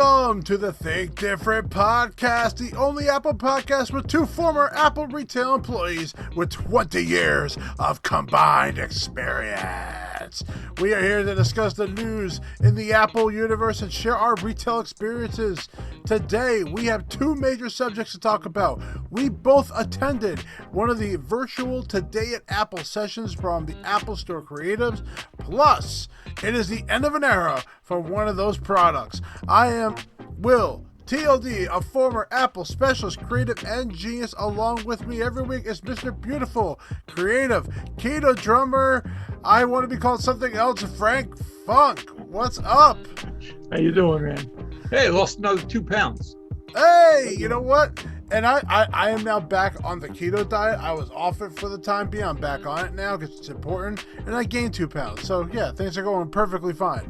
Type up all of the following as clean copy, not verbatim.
Welcome to the Think Different podcast, the only Apple podcast with two former Apple retail employees with 20 years of combined experience. We are here to discuss the news in the Apple universe and share our retail experiences. Today, we have two major subjects to talk about. We both attended one of the virtual Today at Apple sessions from the Apple Store creatives. Plus, it is the end of an era for one of those products. I am Will, TLD, a former Apple specialist, creative, and genius. Along with me every week is Mr. Beautiful, creative, keto drummer. I want to be called something else, Frank Funk. What's up? How you doing, man? Hey, I lost another 2 pounds. Hey, you know what? And I am now back on the keto diet. I was off it for the time being. I'm back on it now because it's important. And I gained 2 pounds. So, yeah, things are going perfectly fine.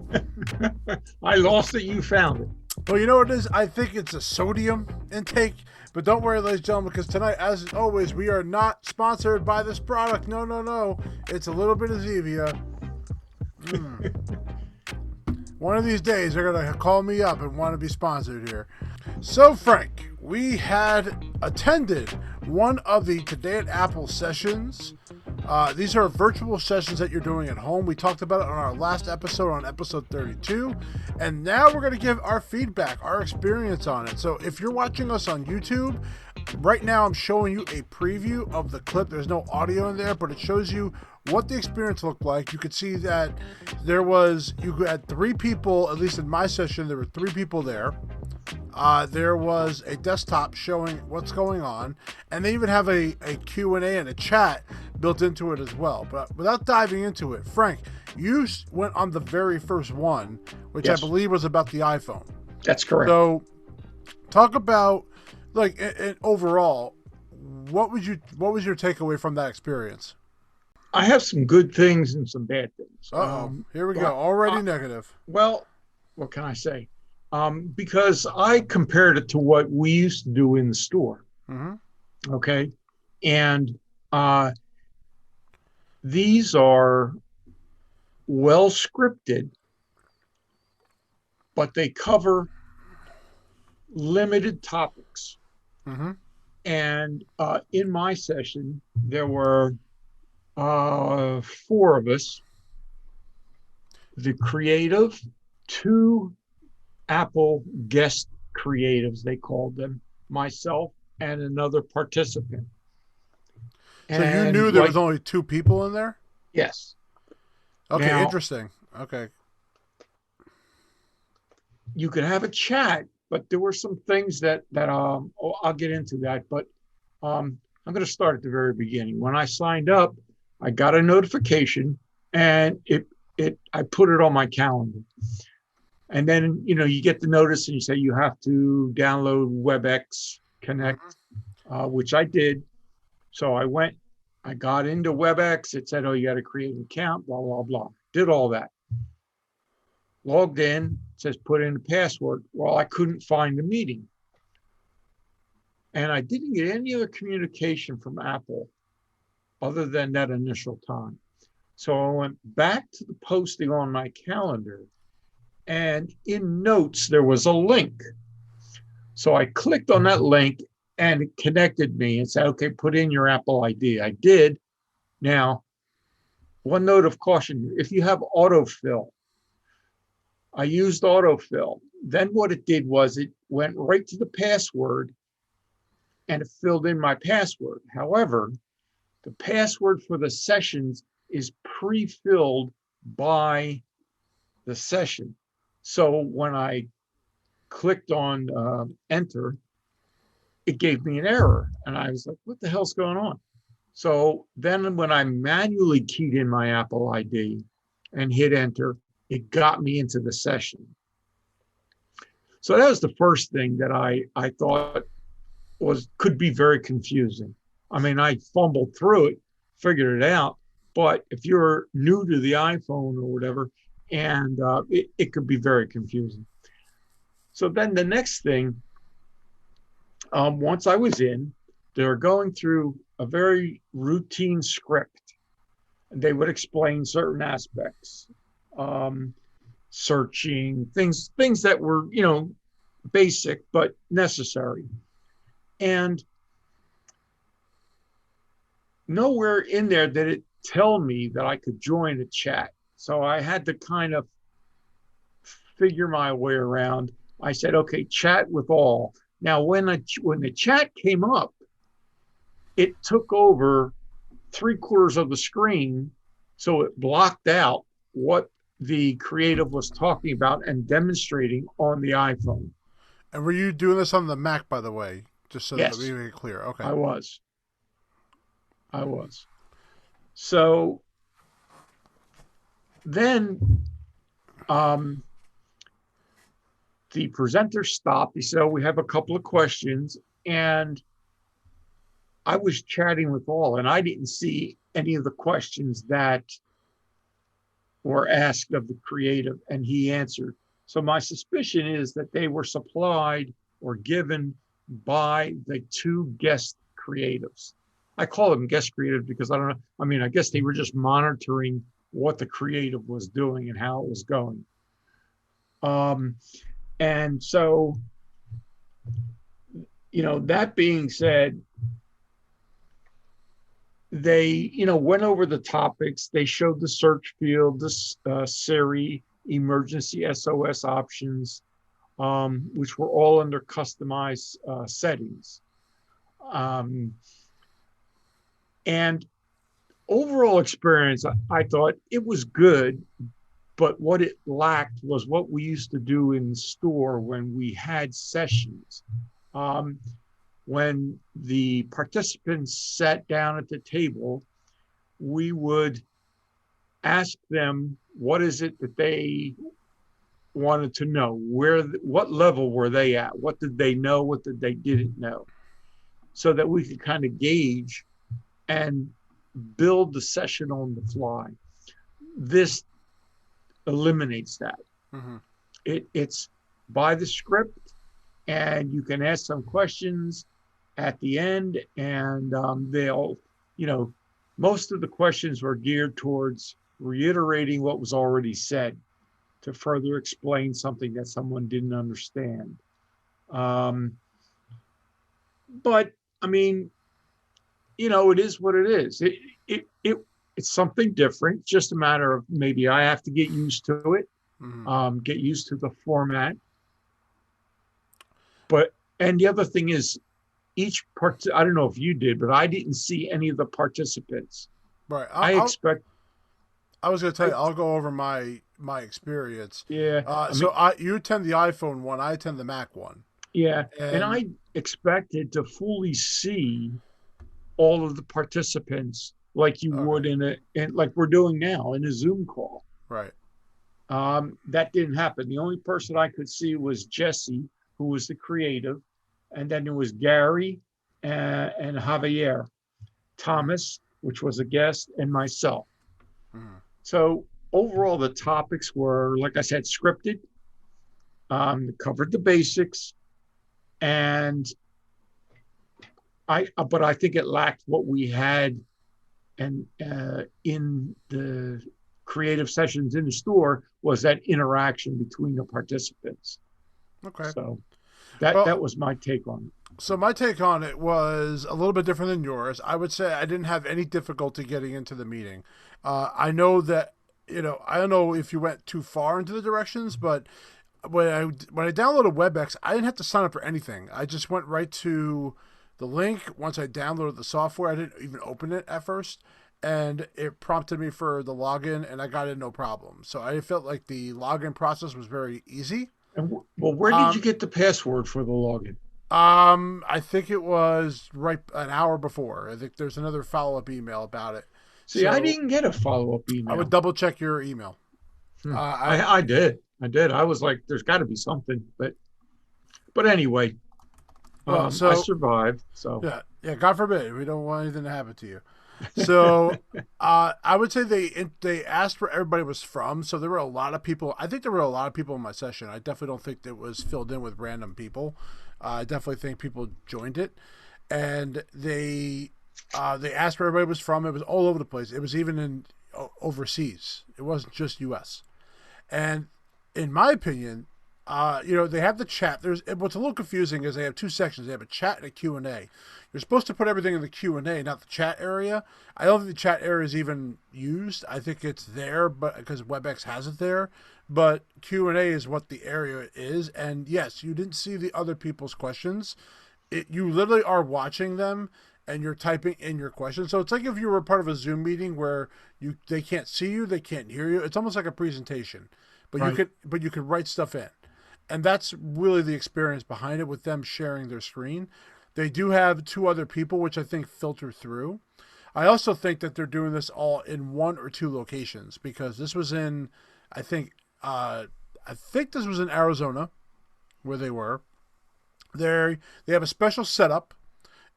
I lost it. You found it. Well, you know what it is? I think it's a sodium intake. But don't worry, ladies and gentlemen, because tonight, as always, we are not sponsored by this product. No. It's a little bit of Zevia. One of these days, they're going to call me up and want to be sponsored here. So, Frank, we had attended one of the Today at Apple sessions. These are virtual sessions that you're doing at home. We talked about it on our last episode, on episode 32. And now we're going to give our feedback, our experience on it. So if you're watching us on YouTube, right now I'm showing you a preview of the clip. There's no audio in there, but it shows you what the experience looked like. You could see that you had 3 people, at least in my session, there were 3 people there. There was a desktop showing what's going on, and they even have a Q&A and a chat built into it as well. But without diving into it, Frank, you went on the very first one, which Yes. I believe was about the iPhone. That's correct. So, talk about, like, overall, what was your takeaway from that experience? I have some good things and some bad things. Here we go. Already negative. Well, what can I say? Because I compared it to what we used to do in the store. Mm-hmm. Okay. And these are well scripted, but they cover limited topics. Mm-hmm. And in my session, there were 4 of us: the creative, 2 Apple guest creatives, they called them, myself, and another participant. So you knew there was only 2 people in there? Yes. Okay, Now, interesting. Okay. You could have a chat, but there were some things that I'll get into that. But I'm going to start at the very beginning. When I signed up, I got a notification, and I put it on my calendar. And then, you get the notice and you say you have to download WebEx Connect, which I did. So I got into WebEx. It said, you got to create an account, blah, blah, blah. Did all that. Logged in, it says put in a password. Well, I couldn't find the meeting. And I didn't get any other communication from Apple other than that initial time. So I went back to the posting on my calendar. And in notes, there was a link. So I clicked on that link and it connected me and said, okay, put in your Apple ID. I did. Now, one note of caution, if you have autofill, I used autofill. Then what it did was it went right to the password and it filled in my password. However, the password for the sessions is pre-filled by the session. So when I clicked on enter, it gave me an error. And I was like, what the hell's going on? So then when I manually keyed in my Apple ID and hit enter, it got me into the session. So that was the first thing that I thought could be very confusing. I mean, I fumbled through it, figured it out. But if you're new to the iPhone or whatever, and it could be very confusing. So then the next thing, once I was in, they were going through a very routine script. They would explain certain aspects, searching, things that were, basic but necessary. And nowhere in there did it tell me that I could join a chat. So I had to kind of figure my way around. I said, okay, chat with all. Now, when the chat came up, it took over 3/4 of the screen. So it blocked out what the creative was talking about and demonstrating on the iPhone. And were you doing this on the Mac, by the way? Just so that we Yes, make it clear. Okay. I was. I was. So then the presenter stopped. He said, oh, we have a couple of questions. And I was chatting with all, and I didn't see any of the questions that were asked of the creative, and he answered. So my suspicion is that they were supplied or given by the two guest creatives. I call them guest creatives because I don't know. I mean, I guess they were just monitoring what the creative was doing and how it was going. And so, that being said, they, went over the topics. They showed the search field, this Siri, emergency SOS options, which were all under customized settings. And overall experience, I thought it was good, but what it lacked was what we used to do in the store when we had sessions. When the participants sat down at the table, we would ask them, what is it that they wanted to know? What level were they at? What did they know? What did they didn't know? So that we could kind of gauge and build the session on the fly. This eliminates that. Mm-hmm. It's by the script, and you can ask some questions at the end, and they'll, most of the questions were geared towards reiterating what was already said to further explain something that someone didn't understand. But I mean, it is what it is. It's something different. Just a matter of maybe I have to get used to it, get used to the format. And the other thing is, I don't know if you did, but I didn't see any of the participants. Right. I was going to tell you, I'll go over my experience. Yeah. You attend the iPhone one, I attend the Mac one. Yeah. And I expected to fully see all of the participants like you would in like we're doing now in a Zoom call. Right. That didn't happen. The only person I could see was Jesse, who was the creative. And then there was Gary and Javier, Thomas, which was a guest, and myself. Mm-hmm. So overall, the topics were, like I said, scripted, covered the basics, and but I think it lacked what we had and in the creative sessions in the store was that interaction between the participants. Okay. So that was my take on it. So my take on it was a little bit different than yours. I would say I didn't have any difficulty getting into the meeting. I know that, I don't know if you went too far into the directions, but when I downloaded WebEx, I didn't have to sign up for anything. I just went right to the link. Once I downloaded the software, I didn't even open it at first, and it prompted me for the login, and I got in no problem. So I felt like the login process was very easy. And where did you get the password for the login? I think it was right an hour before. I think there's another follow-up email about it. See, I didn't get a follow-up email. I would double check your email. I did. I was like, there's got to be something, but anyway, I survived. So yeah. God forbid, we don't want anything to happen to you. So I would say they asked where everybody was from. So there were a lot of people. I think there were a lot of people in my session. I definitely don't think it was filled in with random people. I definitely think people joined it, and they asked where everybody was from. It was all over the place. It was even in overseas. It wasn't just U.S. And in my opinion, they have the chat. What's a little confusing is they have two sections. They have a chat and a Q&A. You're supposed to put everything in the Q&A, not the chat area. I don't think the chat area is even used. I think it's there, but because WebEx has it there. But Q&A is what the area is. And yes, you didn't see the other people's questions. You literally are watching them and you're typing in your questions. So it's like if you were part of a Zoom meeting where they can't see you, they can't hear you. It's almost like a presentation, but Right. you could write stuff in. And that's really the experience behind it with them sharing their screen. They do have two other people, which I think filter through. I also think that they're doing this all in one or two locations because this was in, I think, this was in Arizona where they were. They have a special setup.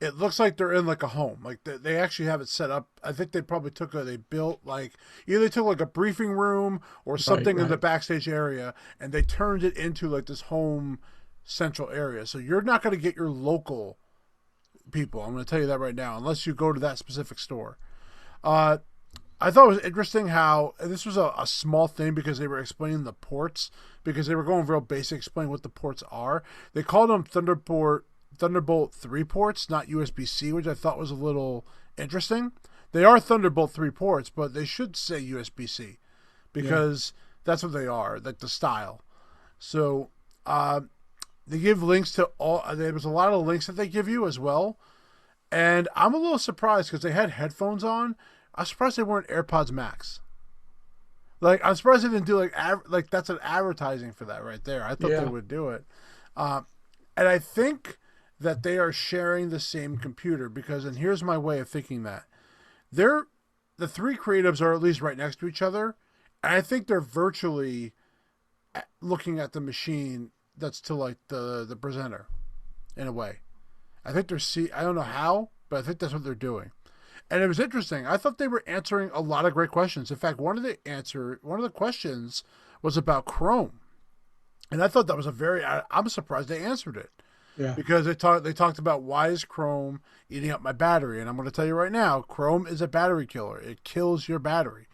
It looks like they're in like a home. Like they actually have it set up. I think they probably they built like, either they took like a briefing room or something in the backstage area and they turned it into like this home central area. So you're not going to get your local people. I'm going to tell you that right now, unless you go to that specific store. I thought it was interesting how this was a small thing because they were explaining the ports, because they were going real basic, explaining what the ports are. They called them Thunderbolt 3 ports, not USB-C, which I thought was a little interesting. They are Thunderbolt 3 ports, but they should say USB-C because that's what they are, like the style. So they give links to all. There's a lot of links that they give you as well. And I'm a little surprised because they had headphones on. I'm surprised they weren't AirPods Max. Like, I'm surprised they didn't do like that's an advertising for that right there. I thought they would do it. And I think that they are sharing the same computer because, and here's my way of thinking that. The three creatives are at least right next to each other. And I think they're virtually looking at the machine that's to like the presenter in a way. I think I don't know how, but I think that's what they're doing. And it was interesting. I thought they were answering a lot of great questions. In fact, one of the questions was about Chrome. And I thought that was I'm surprised they answered it. Yeah. Because they talked about why is Chrome eating up my battery? And I'm going to tell you right now, Chrome is a battery killer. It kills your battery.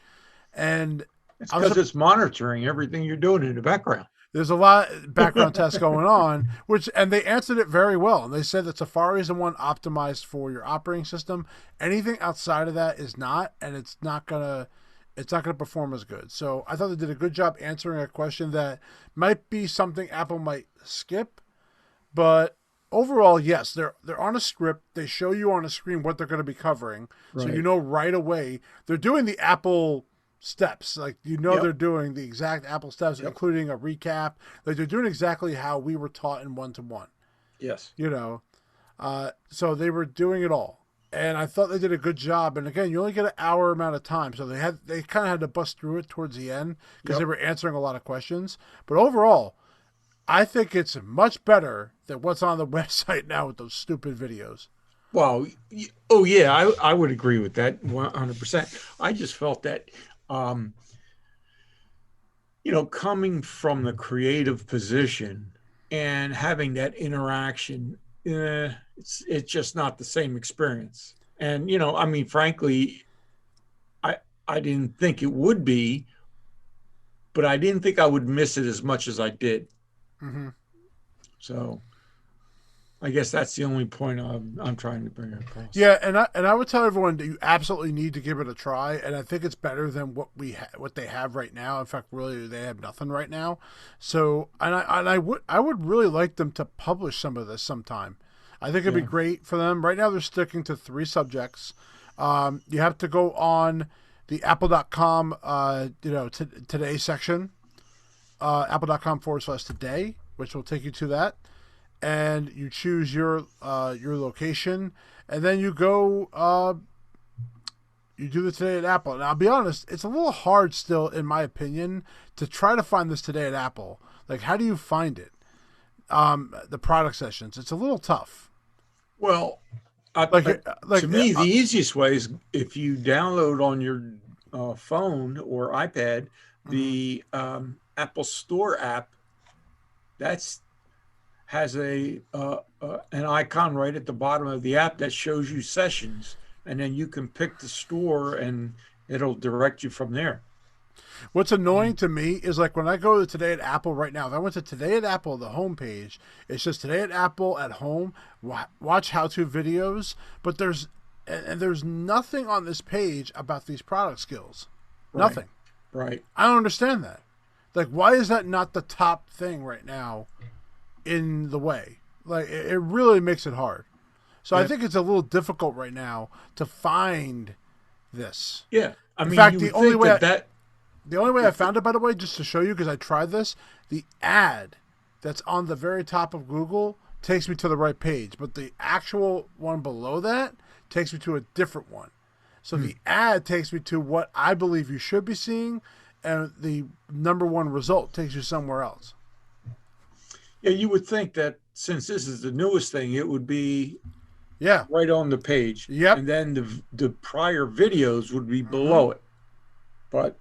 And it's because it's monitoring everything you're doing in the background. There's a lot of background tests going on, and they answered it very well. And they said that Safari is the one optimized for your operating system. Anything outside of that is not, and it's not gonna perform as good. So I thought they did a good job answering a question that might be something Apple might skip, but overall, yes, they're on a script. They show you on a screen what they're going to be covering, so you know right away. They're doing the Apple steps, like they're doing the exact Apple steps, including a recap. Like they're doing exactly how we were taught in 1-to-1. Yes. So they were doing it all, and I thought they did a good job. And again, you only get an hour amount of time, so they kind of had to bust through it towards the end because they were answering a lot of questions. But overall, I think it's much better than what's on the website now with those stupid videos. Well, I would agree with that 100%. I just felt that coming from the creative position and having that interaction, it's just not the same experience. And, frankly, I didn't think it would be, but I didn't think I would miss it as much as I did. Mm-hmm. So I guess that's the only point I'm trying to bring across. Yeah, and I would tell everyone that you absolutely need to give it a try, and I think it's better than what they have right now. In fact, really, they have nothing right now. So, I would really like them to publish some of this sometime. I think it'd be great for them. Right now, they're sticking to 3 subjects. You have to go on the Apple.com, today section, Apple.com/today, which will take you to that. And you choose your location, and then you go. You do the Today at Apple. And I'll be honest, it's a little hard still, in my opinion, to try to find this Today at Apple. Like, how do you find it? The product sessions. It's a little tough. Well, to me, the easiest way is if you download on your phone or iPad the Apple Store app. Has an icon right at the bottom of the app that shows you sessions, and then you can pick the store and it'll direct you from there. What's annoying to me is like when I go to Today at Apple right now, if I went to Today at Apple, the homepage, it says Today at Apple at home, watch how-to videos, but there's nothing on this page about these product skills. Right. Nothing. Right. I don't understand that. Like, why is that not the top thing right now in the way? Like, it really makes it hard. So I think it's a little difficult right now to find this. Yeah. I mean, in fact, the only way the only way I found it, by the way, just to show you, because I tried this, the ad that's on the very top of Google takes me to the right page, but the actual one below that takes me to a different one. So the ad takes me to what I believe you should be seeing, and the number one result takes you somewhere else. Yeah, you would think that since this is the newest thing, it would be right on the page. Yep. And then the prior videos would be below it. But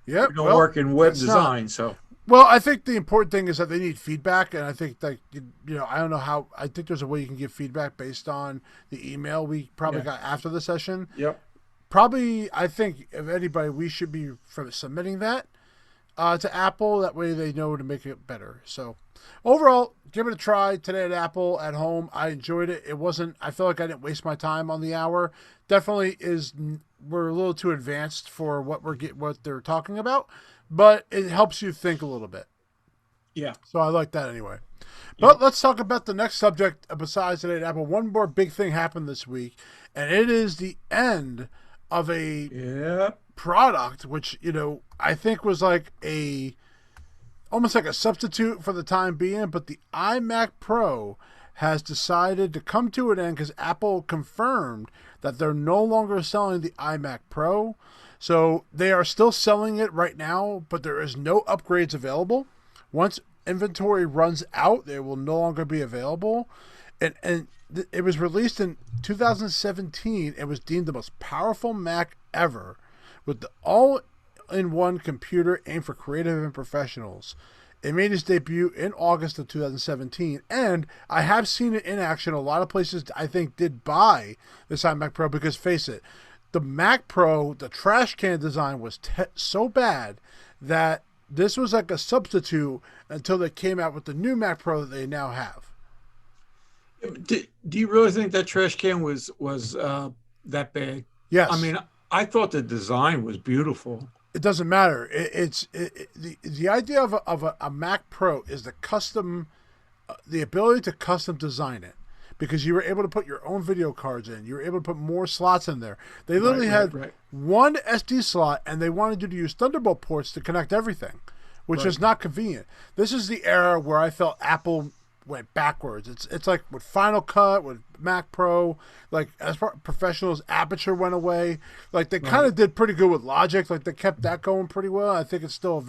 we don't work in web design, so. Well, I think the important thing is that they need feedback, and I think that, I don't know how, I think there's a way you can give feedback based on the email we probably got after the session. Yep. Probably, I think, if anybody, we should be submitting that to Apple. That way they know to make it better. So, overall, give it a try. Today at Apple at home, I enjoyed it. I feel like I didn't waste my time on the hour. Definitely we're a little too advanced for what they're talking about, but it helps you think a little bit. Yeah. So I like that anyway. But let's talk about the next subject besides Today at Apple. One more big thing happened this week, and it is the end of a product, which, I think was like almost like a substitute for the time being, but the iMac Pro has decided to come to an end because Apple confirmed that they're no longer selling the iMac Pro. So they are still selling it right now, but there is no upgrades available. Once inventory runs out, they will no longer be available. And it was released in 2017. It was deemed the most powerful Mac ever, with the all-in-one computer aimed for creative and professionals. It made its debut in August of 2017, and I have seen it in action. A lot of places, I think, did buy this iMac Pro because, face it, the Mac Pro, the trash can design was so bad that this was like a substitute until they came out with the new Mac Pro that they now have. Do you really think that trash can was that bad? Yes. I mean, I thought the design was beautiful. It doesn't matter. The idea of a Mac Pro is the ability to custom design it, because you were able to put your own video cards in. You were able to put more slots in there. They literally had one SD slot, and they wanted you to use Thunderbolt ports to connect everything, which is not convenient. This is the era where I felt Apple went backwards. It's like with Final Cut, with Mac Pro, like as far as professionals, Aperture went away. Like they kind of did pretty good with Logic. Like they kept that going pretty well. I think it's still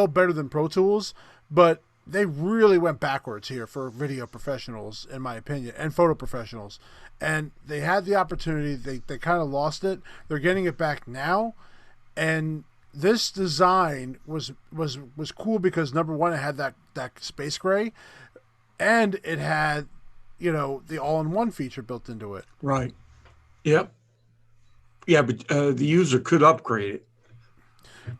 better than Pro Tools, but they really went backwards here for video professionals, in my opinion, and photo professionals. And they had the opportunity. They kind of lost it. They're getting it back now, and this design was cool because, number one, it had that space gray, and it had, the all-in-one feature built into it. Right. Yep. Yeah, but the user could upgrade it.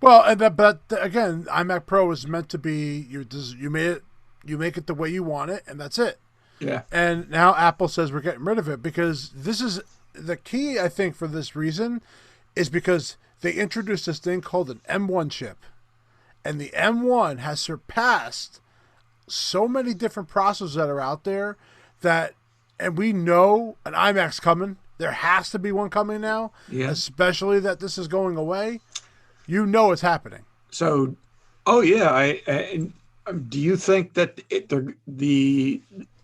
Well, but again, iMac Pro is meant to be you make it the way you want it, and that's it. Yeah. And now Apple says we're getting rid of it because this is the key. I think for this reason is because they introduced this thing called an M1 chip, and the M1 has surpassed so many different processors that are out there and we know an iMac's coming. There has to be one coming now, especially that this is going away. It's happening. So, do you think that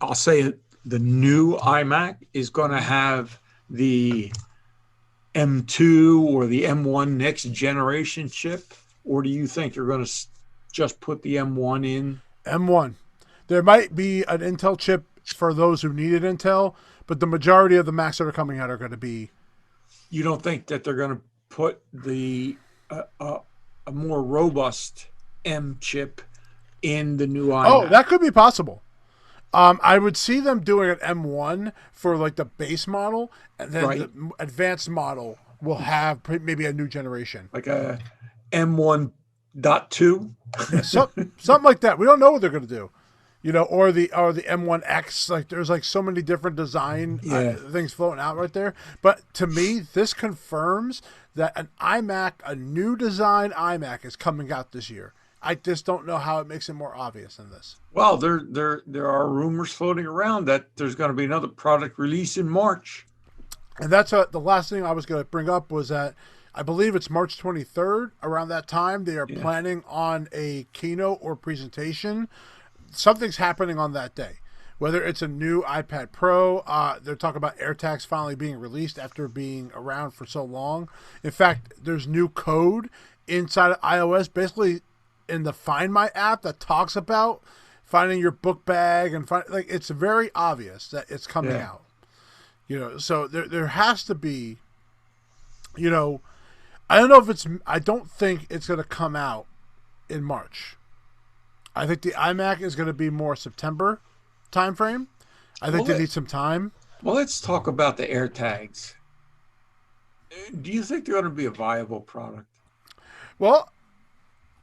I'll say it, the new iMac is going to have the M2 or the M1 next generation chip, or do you think you're going to just put the M1 in? M1. There might be an Intel chip for those who needed Intel, but the majority of the Macs that are coming out are going to be. You don't think that they're going to put the a more robust M chip in the new iMac? Oh, that could be possible. I would see them doing an M1 for like the base model, and then the advanced model will have maybe a new generation. Like a M1.2. Yeah, something like that. We don't know what they're going to do. Or the M1X. Like there's like so many different design things floating out right there. But to me, this confirms that a new design iMac is coming out this year. I just don't know how it makes it more obvious than this. Well, there are rumors floating around that there's going to be another product release in March. And that's the last thing I was going to bring up was that I believe it's March 23rd. Around that time, they are planning on a keynote or presentation. Something's happening on that day. Whether it's a new iPad Pro, they're talking about AirTags finally being released after being around for so long. In fact, there's new code inside of iOS, basically in the Find My app, that talks about finding your book bag and it's very obvious that it's coming out. So there has to be, I don't know if I don't think it's going to come out in March. I think the iMac is going to be more September timeframe. I think they need some time. Well, let's talk about the AirTags. Do you think they're going to be a viable product? Well,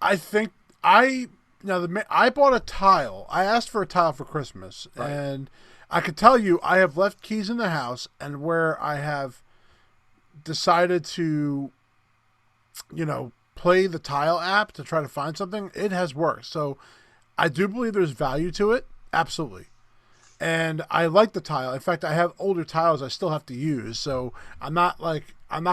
I think I bought a tile. I asked for a tile for Christmas, and I could tell you I have left keys in the house, and where I have decided to, play the tile app to try to find something, it has worked. So I do believe there's value to it. Absolutely. And I like the tile. In fact, I have older tiles I still have to use. So I'm not going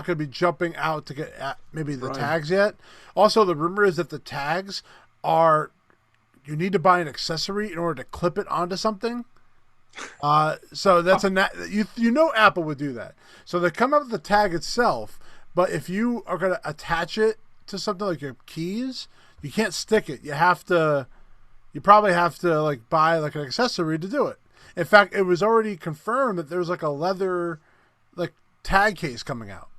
to be jumping out to get at maybe the tags yet. Also, the rumor is that the tags you need to buy an accessory in order to clip it onto something. So that's Apple would do that. So they come up with the tag itself, but if you are going to attach it to something like your keys, you can't stick it. You probably have to buy an accessory to do it. In fact, it was already confirmed that there's a leather tag case coming out.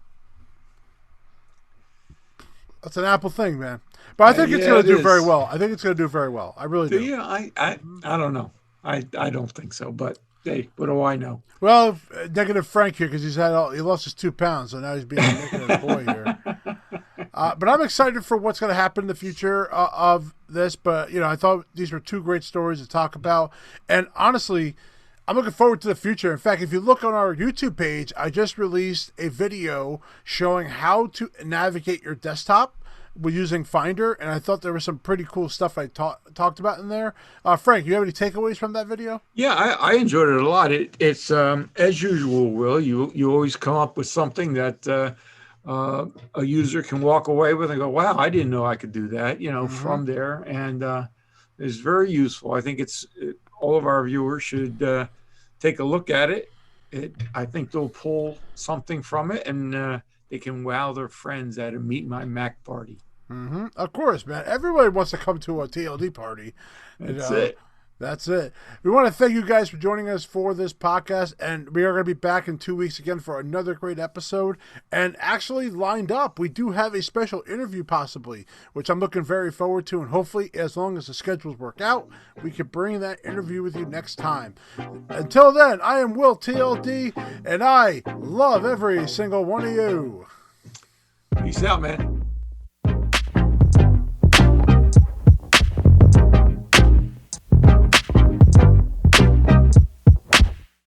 That's an Apple thing, man. But I think it's going to do very well. I think it's going to do very well. I really do. Yeah, I don't know. I don't think so, but hey, what do I know? Well, negative Frank here because he lost his 2 pounds, so now he's being a negative boy here. But I'm excited for what's going to happen in the future of this. But I thought these were two great stories to talk about, and honestly, I'm looking forward to the future. In fact, if you look on our YouTube page, I just released a video showing how to navigate your desktop with using Finder, and I thought there was some pretty cool stuff I talked about in there. Frank, you have any takeaways from that video? Yeah, I enjoyed it a lot. It's as usual, Will. You always come up with something that a user can walk away with and go, "Wow, I didn't know I could do that." From there, and it's very useful. I think all of our viewers should take a look at it. I think they'll pull something from it, and they can wow their friends at a Meet My Mac party. Mm-hmm. Of course, man. Everybody wants to come to a TLD party. That's it. That's it. We want to thank you guys for joining us for this podcast, and we are going to be back in 2 weeks again for another great episode. And actually lined up, we do have a special interview possibly, which I'm looking very forward to, and hopefully, as long as the schedules work out, we can bring that interview with you next time. Until then, I am Will TLD, and I love every single one of you. Peace out, man.